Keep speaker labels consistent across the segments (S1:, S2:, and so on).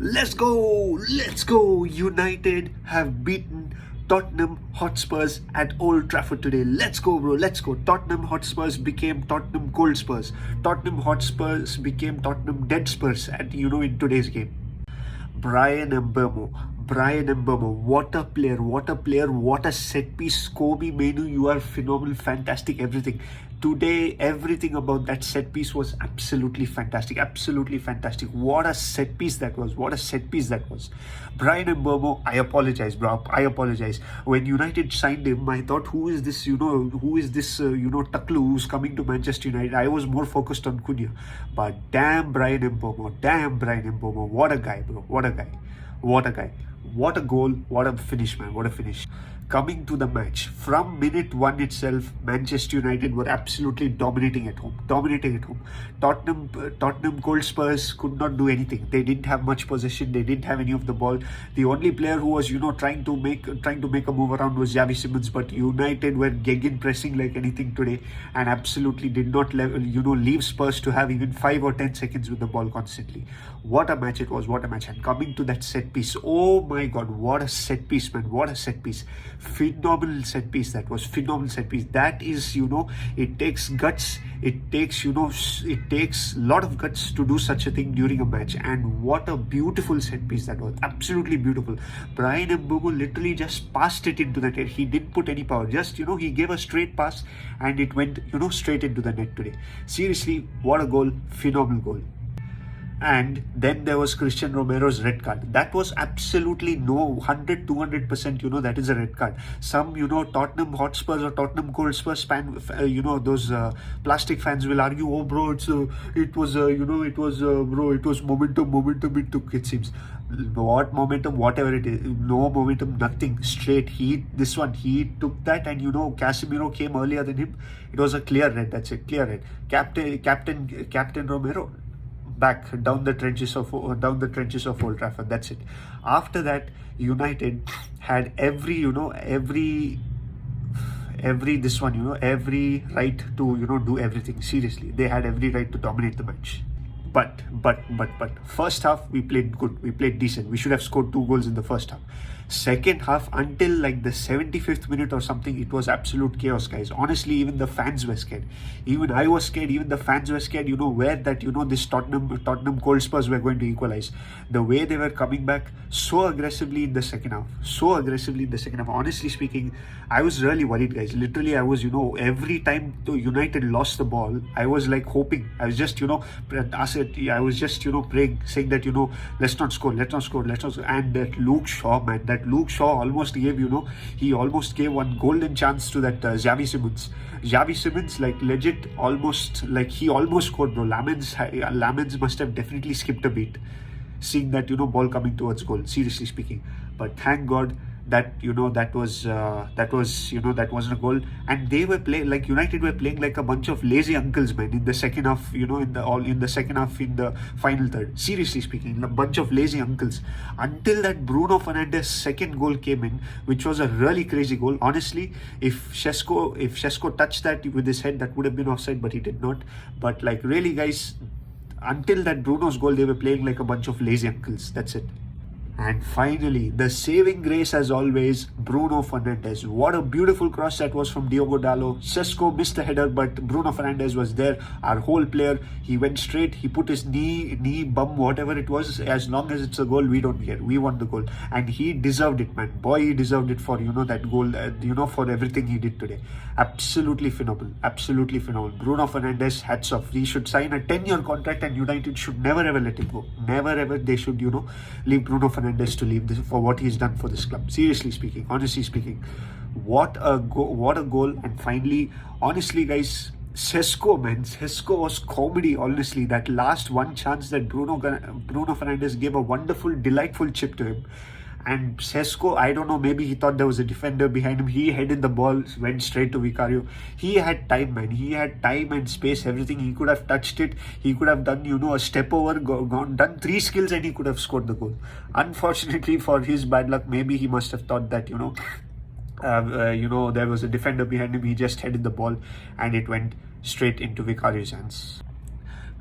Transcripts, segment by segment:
S1: Let's go! Let's go! United have beaten Tottenham Hotspurs at Old Trafford today. Let's go, bro. Let's go. Tottenham Hotspurs became Tottenham Coldspurs. Tottenham Hotspurs became Tottenham Dead Spurs in today's game. Brian Mbermo, what a player, what a set piece. Kobe Menu, you are phenomenal, fantastic, everything. Today, everything about that set piece was absolutely fantastic, What a set piece that was, Brian Mbermo, I apologize, bro. I apologize. When United signed him, I thought, who is this, Taklu who's coming to Manchester United? I was more focused on Cunha. But damn Brian Mbermo, what a guy, bro. What a guy. What a goal, what a finish, man. What a finish. Coming to the match, from minute one itself, Manchester United were absolutely dominating at home. Tottenham Coldspurs could not do anything. They didn't have much possession. They didn't have any of the ball. The only player who was, trying to make a move around was Xavi Simons. But United were gegen pressing like anything today, and absolutely did not leave Spurs to have even 5 or 10 seconds with the ball constantly. What a match it was! What a match! And coming to that set piece, oh my God, what a set piece, man! What a set piece! Phenomenal set piece that was. That is, it takes guts. It takes a lot of guts to do such a thing during a match. And what a beautiful set piece that was. Absolutely beautiful. Brian Mbumo literally just passed it into the net. He didn't put any power. Just, he gave a straight pass and it went, straight into the net today. Seriously, what a goal. Phenomenal goal. And then there was Christian Romero's red card. That was absolutely 200%, that is a red card. Some, Tottenham Hotspurs or Tottenham Coldspurs fan, those plastic fans will argue, oh bro, it was momentum it took, it seems. What momentum, whatever it is, no momentum, nothing, straight. He took that, and Casemiro came earlier than him. It was a clear red, that's it, clear red. Captain Romero, back down the trenches of Old Trafford. That's it. After that, United had every right to do everything. Seriously, they had every right to dominate the match. But first half we played good. We played decent. We should have scored 2 goals in the first half. Second half, until like the 75th minute or something, it was absolute chaos, guys. Honestly, even the fans were scared. Even I was scared. Even the fans were scared. Where that this Tottenham Coldspurs were going to equalize. The way they were coming back so aggressively in the second half. Honestly speaking, I was really worried, guys. Literally, I was every time United lost the ball, I was like hoping. I was just praying, saying that let's not score. And that Luke Shaw, man, Luke Shaw almost gave, he almost gave one golden chance to that Xavi Simons. Xavi Simons, like legit, he almost scored, bro. Lamens must have definitely skipped a beat, seeing that, ball coming towards goal, seriously speaking. But thank God that that wasn't a goal. And they were playing like United were playing like a bunch of lazy uncles, man, in the second half, in the final third. Seriously speaking, a bunch of lazy uncles, until that Bruno Fernandes second goal came in, which was a really crazy goal. Honestly, if Shesko touched that with his head, that would have been offside, but he did not. But like, really, guys, until that Bruno's goal, they were playing like a bunch of lazy uncles. That's it. And finally, the saving grace as always, Bruno Fernandes. What a beautiful cross that was from Diogo Dalot. Sesko missed the header, but Bruno Fernandes was there. Our whole player, he went straight. He put his knee, bum, whatever it was. As long as it's a goal, we don't care. We won the goal. And he deserved it, man. Boy, he deserved it for, that goal, for everything he did today. Absolutely phenomenal. Bruno Fernandes, hats off. He should sign a 10-year contract, and United should never ever let him go. Never ever they should, leave Bruno Fernandes to leave this for what he's done for this club. Seriously speaking, honestly speaking, what a goal. And finally, honestly, guys, Sesko was comedy. Honestly, that last one chance that Bruno Fernandes gave a wonderful, delightful chip to him. And Sesko, I don't know, maybe he thought there was a defender behind him. He headed the ball, went straight to Vicario. He had time, man. He had time and space, everything. He could have touched it. He could have done, a step over, done 3 skills, and he could have scored the goal. Unfortunately for his bad luck, maybe he must have thought that, there was a defender behind him. He just headed the ball and it went straight into Vicario's hands.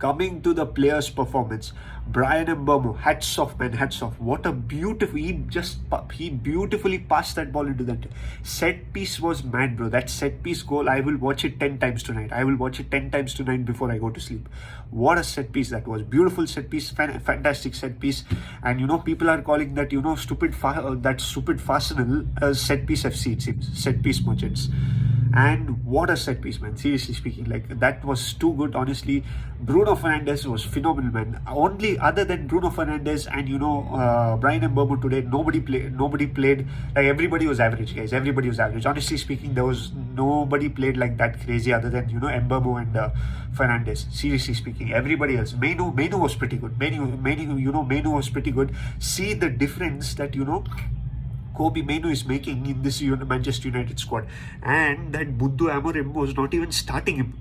S1: Coming to the players' performance, Brian Mbeumo, hats off, man, hats off. What a beautiful, he beautifully passed that ball into that set piece. Was mad, bro. That set piece goal, I will watch it 10 times tonight. I will watch it 10 times tonight before I go to sleep. What a set piece that was. Beautiful set piece, fantastic set piece. And people are calling that, stupid Arsenal set piece FC, it seems. Set piece merchants. And what a set piece, man. Seriously speaking, like, that was too good, honestly. Bruno Fernandes was phenomenal, man. Only other than Bruno Fernandes and Brian Mbeumo today, nobody played. Like, everybody was average, guys. Everybody was average. Honestly speaking, there was nobody played like that crazy other than Mbeumo and Fernandes. Seriously speaking, everybody else. Menu was pretty good. Menu was pretty good. See the difference that Kobe Mainoo is making in this Manchester United squad. And that Bundu Amorim was not even starting him,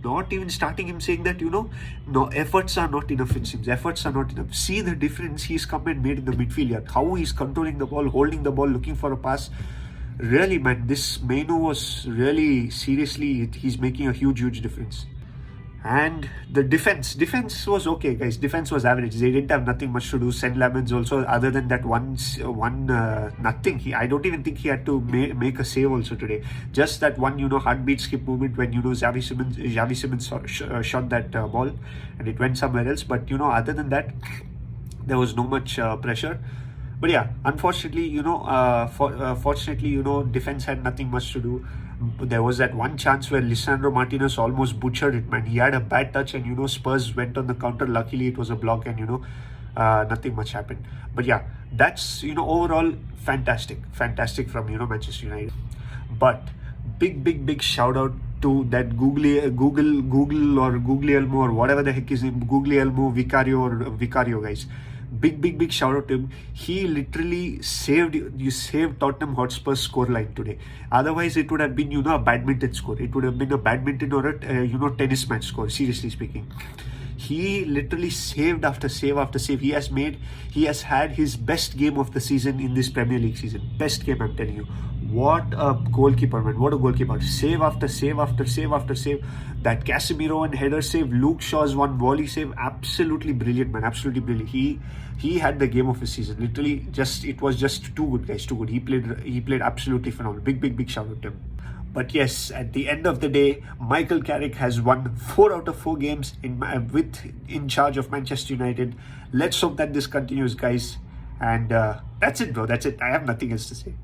S1: saying that, no, efforts are not enough, it seems. Efforts are not enough. See the difference he's come and made in the midfield here. How he's controlling the ball, holding the ball, looking for a pass. Really, man, this Mainoo was really, seriously, he's making a huge difference. And the defense was okay, guys. Defense was average. They didn't have nothing much to do. Sen Lamens also, other than that one nothing. I don't even think he had to make a save also today. Just that one, heartbeat skip movement when Xavi Simons shot that ball and it went somewhere else. But other than that, there was no much pressure. But yeah, unfortunately, fortunately, defense had nothing much to do. There was that one chance where Lisandro Martinez almost butchered it, man. He had a bad touch and, Spurs went on the counter. Luckily, it was a block and, nothing much happened. But yeah, that's, overall fantastic from, Manchester United. But big shout out to that Google or Guglielmo or whatever the heck is name, Guglielmo Vicario, guys. Big shout out to him. He literally saved Tottenham Hotspur's scoreline today. Otherwise, it would have been a badminton score. It would have been a badminton or a tennis match score. Seriously speaking, he literally saved after save after save. He has had his best game of the season in this Premier League season. Best game, I'm telling you. What a goalkeeper, man. What a goalkeeper. Save after save after save after save. That Casemiro and header save. Luke Shaw's one volley save. Absolutely brilliant, man. Absolutely brilliant. He had the game of his season. Literally, it was just too good, guys. Too good. He played absolutely phenomenal. Big shout out to him. But yes, at the end of the day, Michael Carrick has won 4 out of 4 games in charge of Manchester United. Let's hope that this continues, guys. And that's it, bro. That's it. I have nothing else to say.